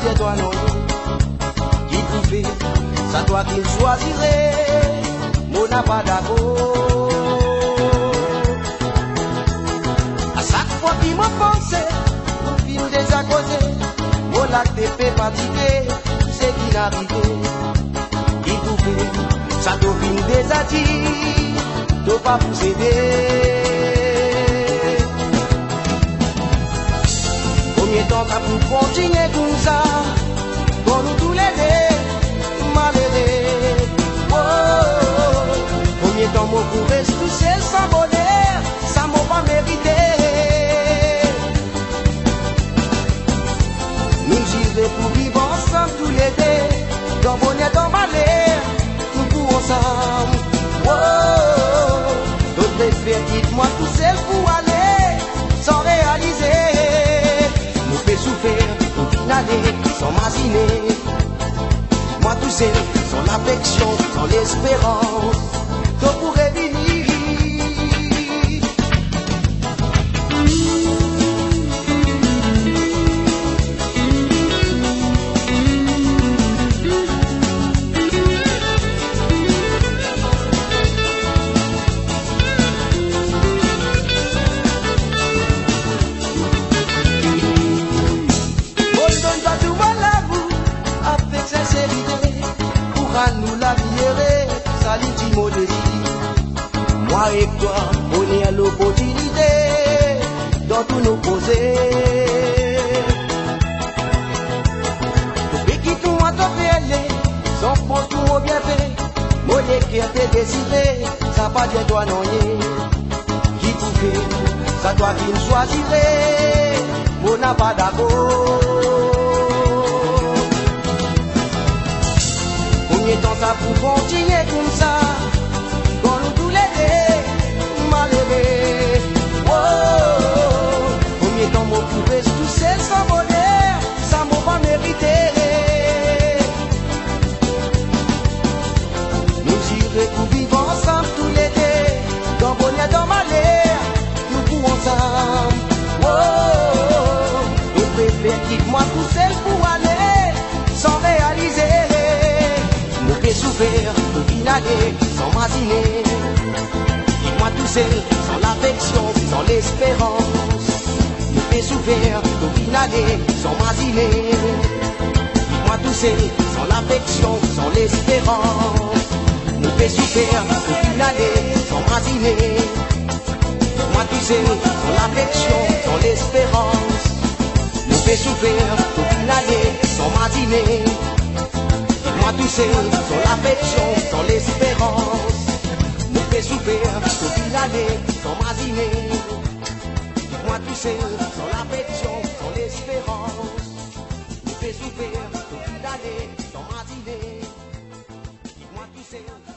dire toi non. Qui trouve, ça toi qui choisirais. Mon n'a pas d'accord. À chaque fois qu'il m'a pensé, mon film déjà causé. Mon lac de paix fatigué, c'est qui n'arrivait. Qui trouve, ça doit finir déjà dit. T'as pas vous aider. Combien de temps t'as pour continuer comme ça? Pour nous tous les deux, malheureux. Oh, combien de temps moi pour rester seul sans bonheur, ça m'a pas mérité. Nous j'irai pour vivre ensemble tous les deux, dans bonheur, dans malheur, nous pour ensemble. Oh, d'autres préfèrent, dites-moi tout seul pour aller, sans réaliser. Nous fait souffrir, tout finaler, sans m'asiner. Moi tout seul, sans l'affection, sans l'espérance, tout pourrait venir. Nous la vieille, salut Timothy. Moi et toi, on est à l'opportunité dans tous nos posés. Depuis qui tout a fait, sans fond tout a bien fait. Mon écrit t'est décidé, ça pas dire toi non y. Qui tout fait, ça doit qu'il choisirait. Mon n'a pas d'accord. Combien de temps ça pour continuer comme ça? Quand nous tous les deux, malheureux. Oh, combien de temps moi pour rester tout seul sans bonheur, ça m'a pas mérité. Nous j'irai pour vivre ensemble tous les deux, dans bonheur, dans malheur, nous pour ensemble. Oh, nous préfère quitte-moi tout seul pour aller, sans réaliser. Souffrir, tout finaler, sans m'asiner. Dis-moi tout seul, sans l'affection, sans l'espérance. Nous fait souffrir, tout finaler, sans m'asiner. Dis-moi tout seul, sans l'affection, sans l'espérance. Nous fait souffrir, tout finaler, sans m'asiner. Dis-moi tout seul, sans l'affection, sans l'espérance. Nous fait souffrir, tout finaler, sans m'asiner. Moi tout seul, sans l'affection, sans l'espérance, nous fait souffrir, toute l'année, sans m'asiner. Moi tout seul, sans l'affection, sans l'espérance, nous fait souffrir, toute l'année, sans m'asiner. Moi tout seul.